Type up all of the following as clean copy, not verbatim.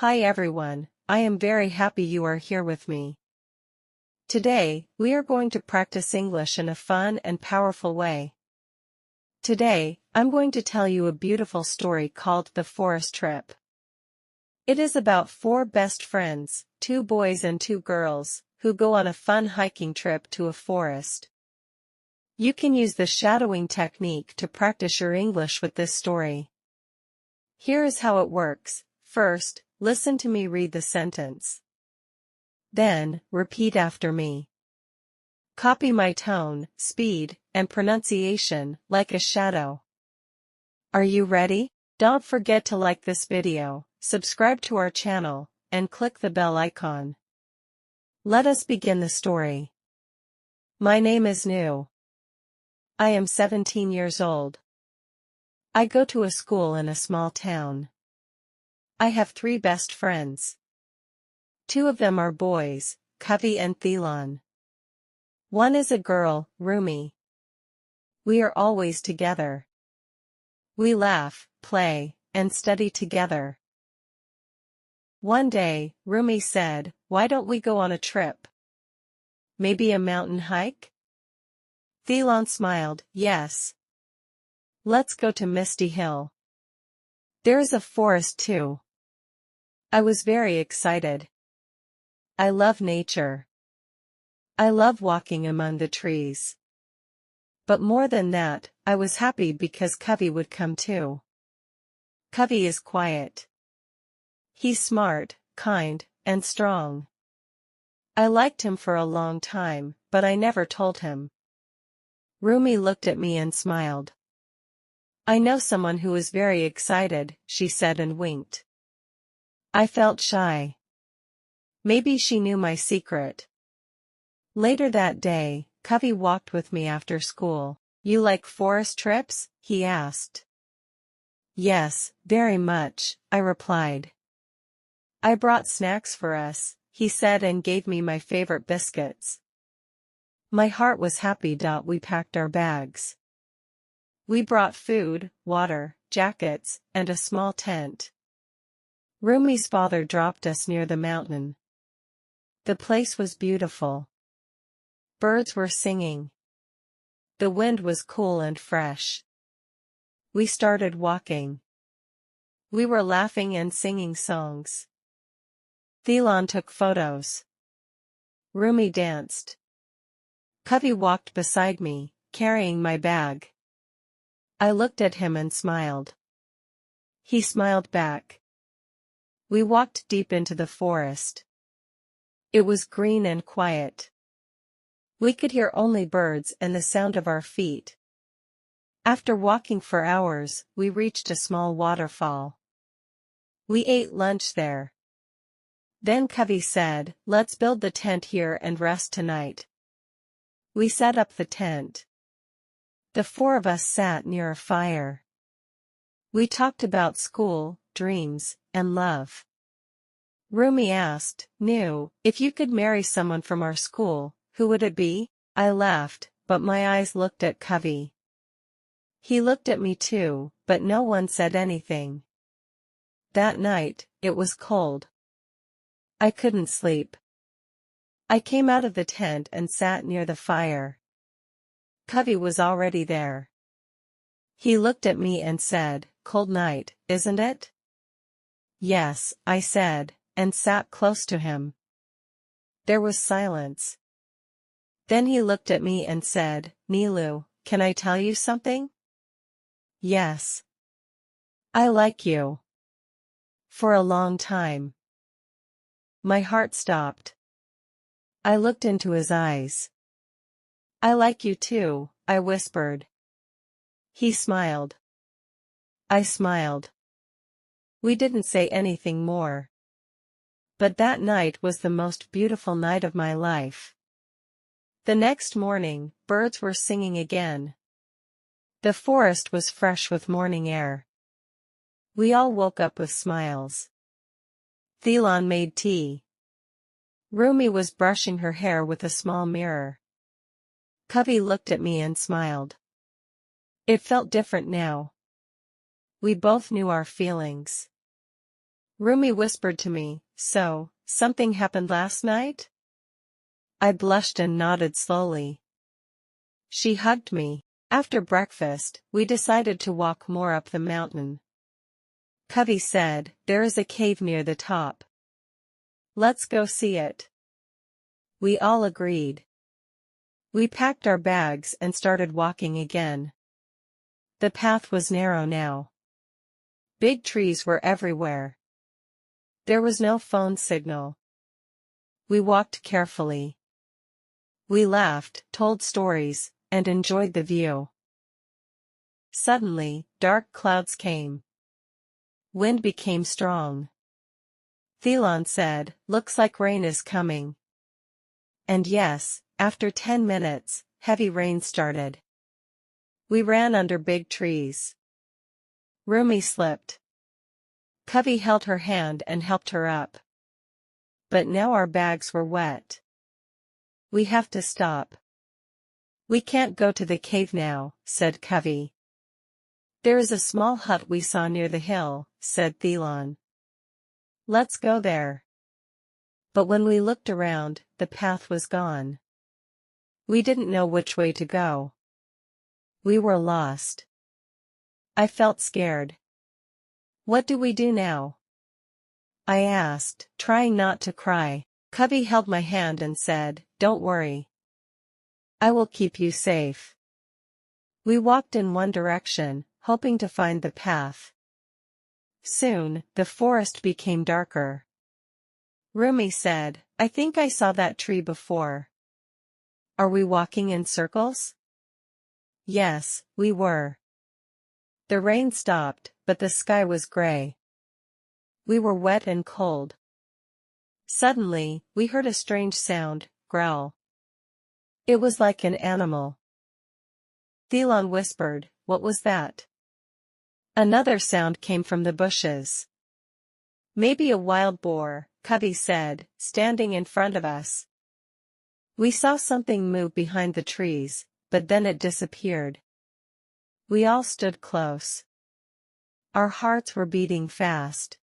Hi everyone, I am very happy you are here with me. Today, we are going to practice English in a fun and powerful way. Today, I'm going to tell you a beautiful story called The Forest Trip. It is about four best friends, two boys and two girls, who go on a fun hiking trip to a forest. You can use the shadowing technique to practice your English with this story. Here is how it works. First, listen to me read the sentence. Then, repeat after me. Copy my tone, speed, and pronunciation, like a shadow. Are you ready? Don't forget to like this video, subscribe to our channel, and click the bell icon. Let us begin the story. My name is Nu. I am 17 years old. I go to a school in a small town. I have three best friends. Two of them are boys, Covey and Thelon. One is a girl, Rumi. We are always together. We laugh, play, and study together. One day, Rumi said, "Why don't we go on a trip? Maybe a mountain hike?" Thelon smiled, "Yes. Let's go to Misty Hill. There is a forest too." I was very excited. I love nature. I love walking among the trees. But more than that, I was happy because Covey would come too. Covey is quiet. He's smart, kind, and strong. I liked him for a long time, but I never told him. Rumi looked at me and smiled. "I know someone who is very excited," she said and winked. I felt shy. Maybe she knew my secret. Later that day, Covey walked with me after school. "You like forest trips?" he asked. "Yes, very much," I replied. "I brought snacks for us," he said and gave me my favorite biscuits. My heart was happy. We packed our bags. We brought food, water, jackets, and a small tent. Rumi's father dropped us near the mountain. The place was beautiful. Birds were singing. The wind was cool and fresh. We started walking. We were laughing and singing songs. Thelon took photos. Rumi danced. Covey walked beside me, carrying my bag. I looked at him and smiled. He smiled back. We walked deep into the forest. It was green and quiet. We could hear only birds and the sound of our feet. After walking for hours, we reached a small waterfall. We ate lunch there. Then Covey said, "Let's build the tent here and rest tonight." We set up the tent. The four of us sat near a fire. We talked about school, dreams, and love. Rumi asked, "Nu, if you could marry someone from our school, who would it be?" I laughed, but my eyes looked at Covey. He looked at me too, but no one said anything. That night, it was cold. I couldn't sleep. I came out of the tent and sat near the fire. Covey was already there. He looked at me and said, "Cold night, isn't it?" "Yes," I said, and sat close to him. There was silence. Then he looked at me and said, "Nilu, can I tell you something?" "Yes. I like you." For a long time. My heart stopped. I looked into his eyes. "I like you too," I whispered. He smiled. I smiled. We didn't say anything more. But that night was the most beautiful night of my life. The next morning, birds were singing again. The forest was fresh with morning air. We all woke up with smiles. Thelon made tea. Rumi was brushing her hair with a small mirror. Covey looked at me and smiled. It felt different now. We both knew our feelings. Rumi whispered to me, "So, something happened last night?" I blushed and nodded slowly. She hugged me. After breakfast, we decided to walk more up the mountain. Covey said, "There is a cave near the top. Let's go see it." We all agreed. We packed our bags and started walking again. The path was narrow now. Big trees were everywhere. There was no phone signal. We walked carefully. We laughed, told stories, and enjoyed the view. Suddenly, dark clouds came. Wind became strong. Thelon said, "Looks like rain is coming." And yes, after 10 minutes, heavy rain started. We ran under big trees. Rumi slipped. Covey held her hand and helped her up. But now our bags were wet. "We have to stop. We can't go to the cave now," said Covey. "There is a small hut we saw near the hill," said Thelon. "Let's go there." But when we looked around, the path was gone. We didn't know which way to go. We were lost. I felt scared. "What do we do now?" I asked, trying not to cry. Covey held my hand and said, "Don't worry. I will keep you safe." We walked in one direction, hoping to find the path. Soon, the forest became darker. Rumi said, "I think I saw that tree before." "Are we walking in circles?" Yes, we were. The rain stopped, but the sky was gray. We were wet and cold. Suddenly, we heard a strange sound, growl. It was like an animal. Thelon whispered, "What was that?" Another sound came from the bushes. "Maybe a wild boar," Covey said, standing in front of us. We saw something move behind the trees, but then it disappeared. We all stood close. Our hearts were beating fast.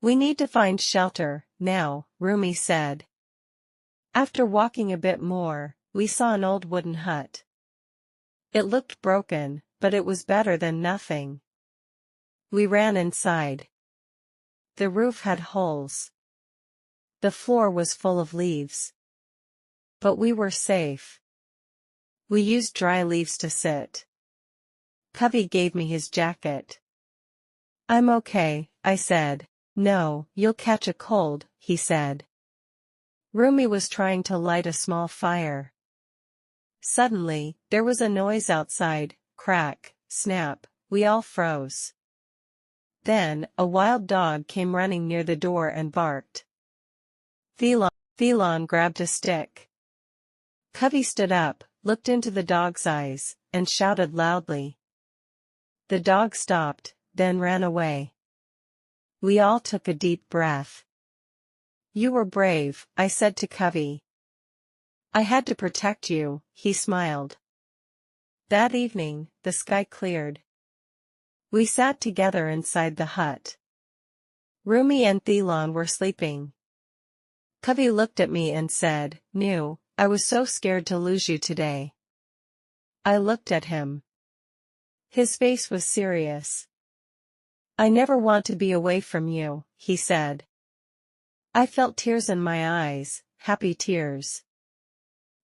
"We need to find shelter, now," Rumi said. After walking a bit more, we saw an old wooden hut. It looked broken, but it was better than nothing. We ran inside. The roof had holes. The floor was full of leaves. But we were safe. We used dry leaves to sit. Covey gave me his jacket. "I'm okay," I said. "No, you'll catch a cold," he said. Rumi was trying to light a small fire. Suddenly, there was a noise outside, crack, snap, we all froze. Then, a wild dog came running near the door and barked. Thelon grabbed a stick. Covey stood up, looked into the dog's eyes, and shouted loudly. The dog stopped, then ran away. We all took a deep breath. "You were brave," I said to Covey. "I had to protect you," he smiled. That evening, the sky cleared. We sat together inside the hut. Rumi and Thelon were sleeping. Covey looked at me and said, "Nu, I was so scared to lose you today." I looked at him. His face was serious. "I never want to be away from you," he said. I felt tears in my eyes, happy tears.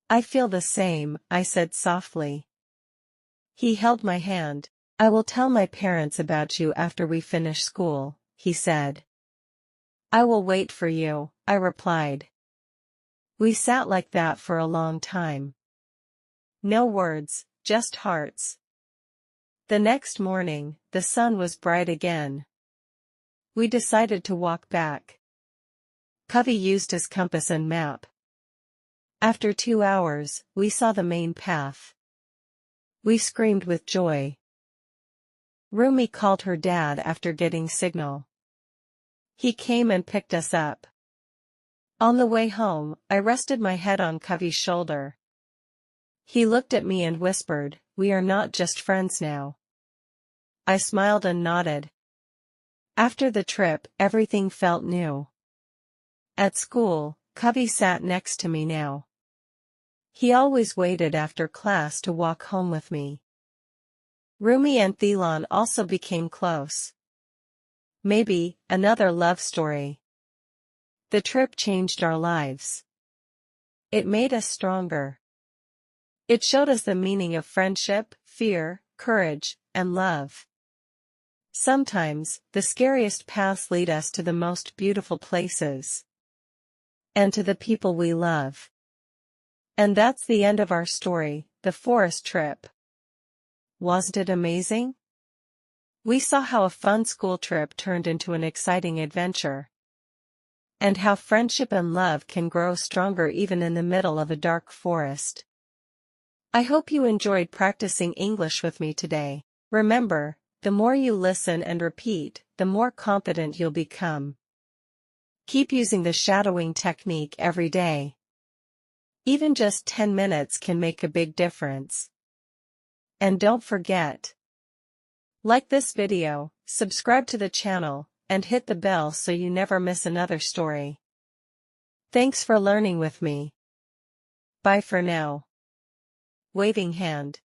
"I feel the same," I said softly. He held my hand. "I will tell my parents about you after we finish school," he said. "I will wait for you," I replied. We sat like that for a long time. No words, just hearts. The next morning, the sun was bright again. We decided to walk back. Covey used his compass and map. After 2 hours, we saw the main path. We screamed with joy. Rumi called her dad after getting signal. He came and picked us up. On the way home, I rested my head on Covey's shoulder. He looked at me and whispered, "We are not just friends now." I smiled and nodded. After the trip, everything felt new. At school, Cubby sat next to me now. He always waited after class to walk home with me. Rumi and Thilan also became close. Maybe, another love story. The trip changed our lives. It made us stronger. It showed us the meaning of friendship, fear, courage, and love. Sometimes, the scariest paths lead us to the most beautiful places. And to the people we love. And that's the end of our story, the forest trip. Wasn't it amazing? We saw how a fun school trip turned into an exciting adventure. And how friendship and love can grow stronger even in the middle of a dark forest. I hope you enjoyed practicing English with me today. Remember, the more you listen and repeat, the more confident you'll become. Keep using the shadowing technique every day. Even just 10 minutes can make a big difference. And don't forget, like this video, subscribe to the channel, and hit the bell so you never miss another story. Thanks for learning with me. Bye for now. Waving hand.